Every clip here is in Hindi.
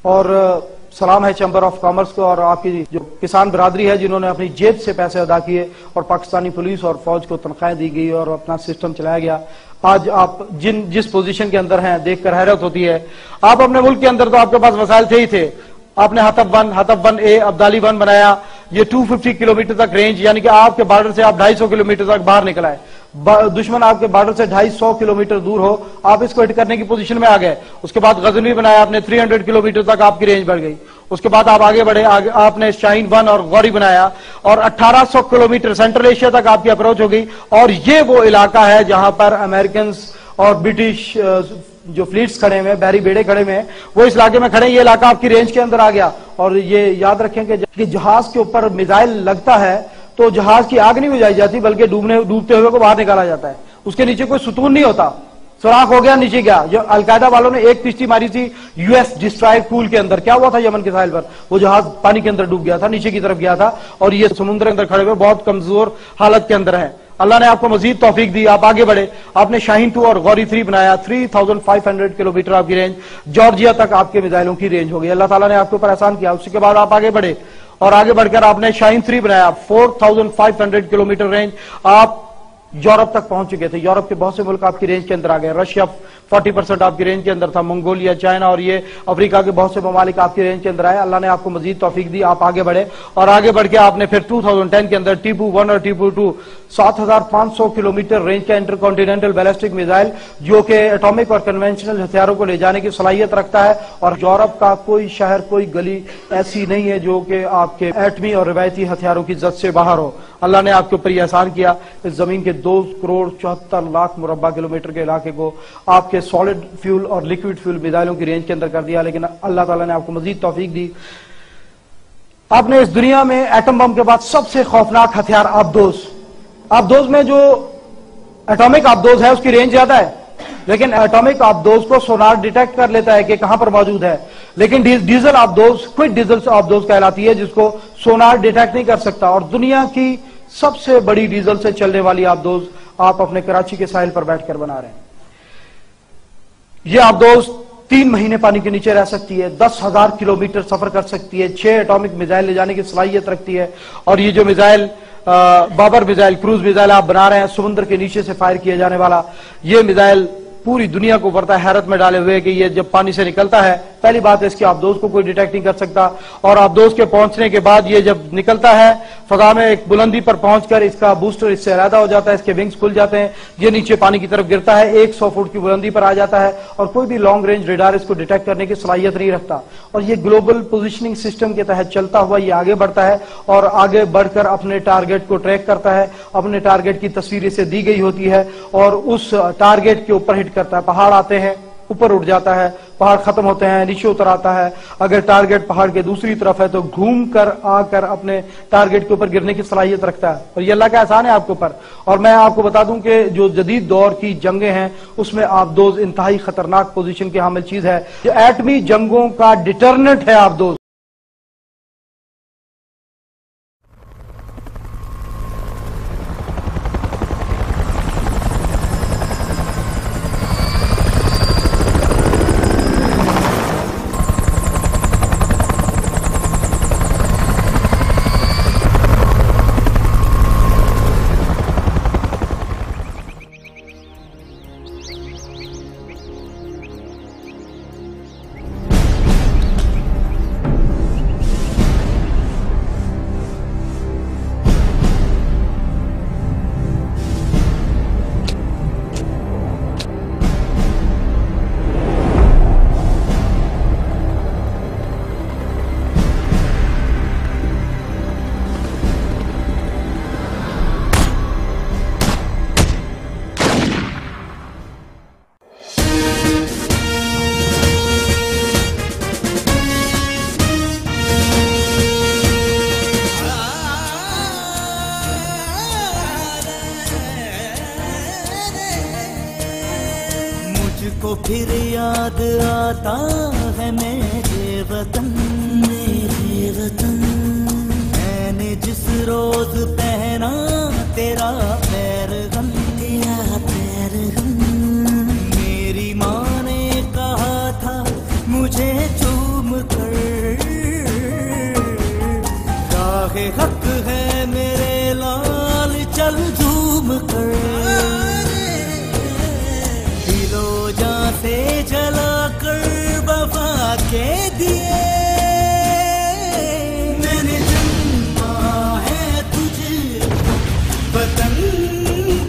और सलाम है चैम्बर ऑफ कॉमर्स को और आपकी जो किसान बिरादरी है जिन्होंने अपनी जेब से पैसे अदा किए और पाकिस्तानी पुलिस और फौज को तनख्वाहें दी गई और अपना सिस्टम चलाया गया। आज आप जिस पोजीशन के अंदर हैं देखकर हैरत होती है। आप अपने मुल्क के अंदर तो आपके पास वसाइल थे ही थे। आपने हतफ वन ए अब्दाली वन बनाया। ये 250 किलोमीटर तक रेंज, यानी कि आपके बॉर्डर से आप 250 किलोमीटर तक बाहर निकल आए। दुश्मन आपके बॉर्डर से 250 किलोमीटर दूर हो, आप इसको हिट करने की पोजीशन में आ गए। उसके बाद गजनी बनाया आपने, 300 किलोमीटर तक आपकी रेंज बढ़ गई। उसके बाद आप आगे बढ़े, आपने शाहीन वन और गौरी बनाया और 1800 किलोमीटर सेंट्रल एशिया तक आपकी अप्रोच हो गई। और ये वो इलाका है जहां पर अमेरिकन और ब्रिटिश जो फ्लीट्स खड़े हुए, बहरी बेड़े खड़े हुए, वो इस इलाके में खड़े। ये इलाका आपकी रेंज के अंदर आ गया। और ये याद रखें कि जहाज के ऊपर मिसाइल लगता है तो जहाज की आग नहीं बुझाई जाती, बल्कि डूबते हुए को बाहर निकाला जाता है। उसके नीचे कोई सुतून नहीं होता, सुराख हो गया नीचे गया। जो अलकायदा वालों ने एक किश्ती मारी थी यूएस डिस्ट्रॉयर पूल के अंदर, क्या हुआ था यमन के साहिल पर, वो जहाज पानी के अंदर डूब गया था, नीचे की तरफ गया था। और ये समुद्र के अंदर खड़े हुए बहुत कमजोर हालत के अंदर है। अल्लाह ने आपको मजीद तौफीक दी, आप आगे बढ़े। आपने शाहीन 2 और गौरी 3 बनाया। 3500 किलोमीटर आपकी रेंज, जॉर्जिया तक आपके मिसाइलों की रेंज हो गई। अल्लाह ताला ने आपके ऊपर एहसान किया। उसके बाद आप आगे बढ़े और आगे बढ़कर आपने शाहीन 3 बनाया। 4500 किलोमीटर रेंज, आप यूरोप तक पहुंच चुके थे। यूरोप के बहुत से मुल्क आपकी रेंज के अंदर आ गए। रशिया 40% आपकी रेंज के अंदर था, मंगोलिया, चाइना और ये अफ्रीका के बहुत से ममालिक आपकी रेंज के अंदर आए। अल्लाह ने आपको मजीद तौफीक दी, आप आगे बढ़े और आगे बढ़ के आपने फिर 2010 के अंदर टीपू 1 और टीपू 2 7500 किलोमीटर रेंज का इंटरकॉन्टिनेंटल बैलिस्टिक मिसाइल, जो कि एटॉमिक और कन्वेंशनल हथियारों को ले जाने की सलाहियत रखता है। और यूरोप का कोई शहर, कोई गली ऐसी नहीं है जो कि आपके एटमी और रिवायती हथियारों की जद से बाहर हो। अल्लाह ने आपके ऊपर यह एहसान किया। इस जमीन के 2,74,00,000 मुरब्बा किलोमीटर के इलाके को आपके सॉलिड फ्यूल और लिक्विड फ्यूल मिसाइलों की रेंज के अंदर कर दिया। लेकिन अल्लाह ताला ने आपको मजीद तौफीक दी। आपने इस दुनिया में एटम बम के बाद सबसे खौफनाक हथियार आबदोज में जो एटॉमिक आबदोज है उसकी रेंज ज्यादा है, लेकिन एटॉमिक आबदोज को सोनार डिटेक्ट कर लेता है कि कहां पर मौजूद है। लेकिन डीजल आबदोज क्विक डीजल आबदोज कहलाती है, जिसको सोनार डिटेक्ट नहीं कर सकता। और दुनिया की सबसे बड़ी डीजल से चलने वाली आबदोज आप अपने कराची के साहिल पर बैठकर बना रहे हैं। यह आबदोज 3 महीने पानी के नीचे रह सकती है, 10,000 किलोमीटर सफर कर सकती है, 6 एटॉमिक मिसाइल ले जाने की सलाहियत रखती है। और ये जो missile Babur missile, cruise missile आप बना रहे हैं, समुद्र के नीचे से फायर किया जाने वाला, ये मिसाइल पूरी दुनिया को बढ़ता है हैरत में डाले हुए कि ये जब पानी से निकलता है, पहली बात है इसकी आबदोज को कोई डिटेक्ट नहीं कर सकता। और आबदोज के पहुंचने के बाद ये जब निकलता है फजा में एक बुलंदी पर पहुंचकर इसका बूस्टर इससे अलहदा हो जाता है, इसके विंग्स खुल जाते हैं, ये नीचे पानी की तरफ गिरता है, 100 फुट की बुलंदी पर आ जाता है और कोई भी लॉन्ग रेंज रेडार इसको डिटेक्ट करने की सलाहियत नहीं रखता। और ये ग्लोबल पोजिशनिंग सिस्टम के तहत चलता हुआ ये आगे बढ़ता है और आगे बढ़कर अपने टारगेट को ट्रैक करता है। अपने टारगेट की तस्वीर इसे दी गई होती है और उस टारगेट के ऊपर हिट करता है। पहाड़ आते हैं, ऊपर उठ जाता है, पहाड़ खत्म होते हैं, नीचे उतर आता है। अगर टारगेट पहाड़ के दूसरी तरफ है तो घूम कर आकर अपने टारगेट के ऊपर गिरने की सलाहियत रखता है। और ये अल्लाह का एहसान है आपके ऊपर। और मैं आपको बता दूं कि जो जदीद दौर की जंगें हैं उसमें आबदोज इंतहाई खतरनाक पोजीशन की हामिल चीज है। जो एटमी जंगों का डिटर्नेंट है आबदोज। मुझको फिर याद आता है मेरे वतन, मेरे वतन। मैंने जिस रोज पहना तेरा पैरगम, तेरा पैरगम। मेरी माँ ने कहा था मुझे चूम कर, राहे हक है मेरे लाल चल झूम कर। दिलो जान से जला कर वफा के दिए, मैंने जन्मा है तुझको वतन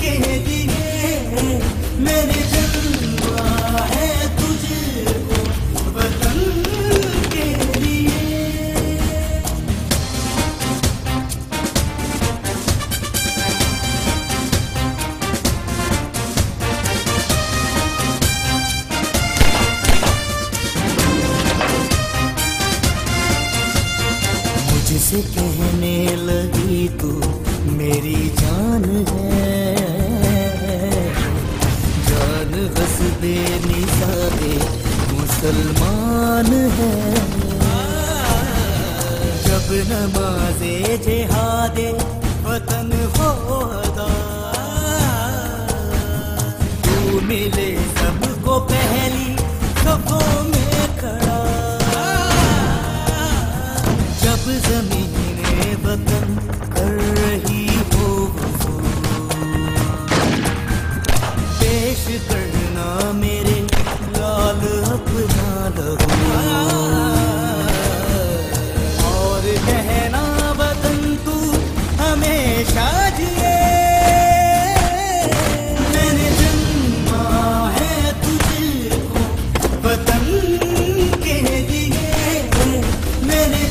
के लिए, मैंने जन्मा है तुझको वतन के लिए। मुझसे कहने लगी तू मेरी जान है, जान हस्बे निसाबे मुसलमान है। जब नमाज़े जिहादे वतन हो अदा, तू मिले सबको पहली सफों में खड़ा। जब ज़मीने वतन कर रही हो पेश करना मेरे लाल अपना लहू, और कहना वतन तू हमेशा जिए। मैंने जन्मा है तुझको वतन के लिए, मैंने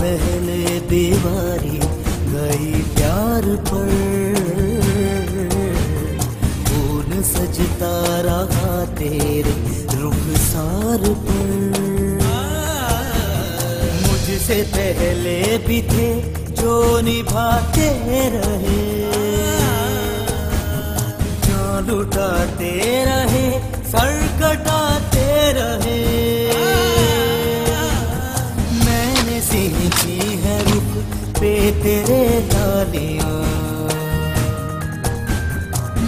पहले दीवारी गई प्यार पर, खून सजता रहा तेरे रुखसार पर। मुझसे पहले भी थे जो निभाते रहे, जान लुटाते रहे, सर कटाते रहे। सींची है रुख पे तेरे डालियां,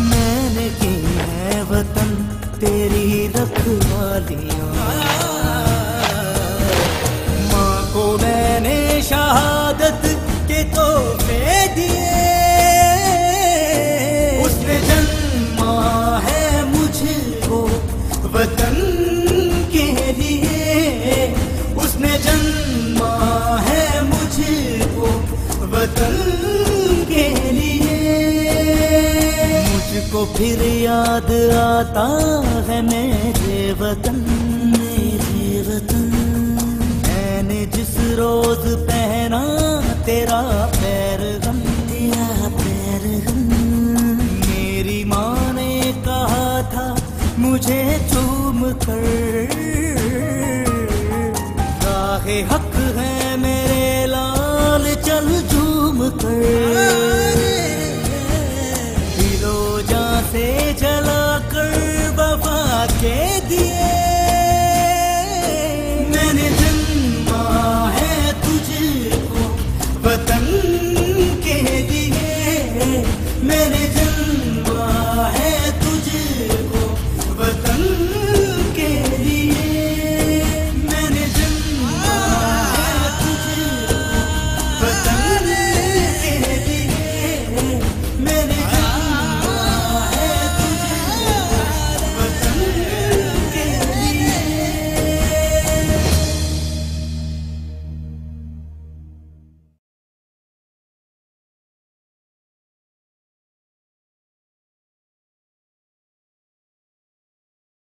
मैंने की है वतन तेरी रखवालियां। माँ को मैंने शहादत के तोहफे दिए, उसने जन्मा है मुझको वतन के लिए, उसने जन्मा है मुझको वतन के लिए। मुझको फिर याद आता है मेरे वतन, मेरे वतन। मैंने जिस रोज पहना तेरा पैरगम, तेरा पैरगम। मेरी माँ ने कहा था मुझे चूम कर, राहे हक है मेरे लाल चल झूम कर। दिलो जान से जला कर वफा के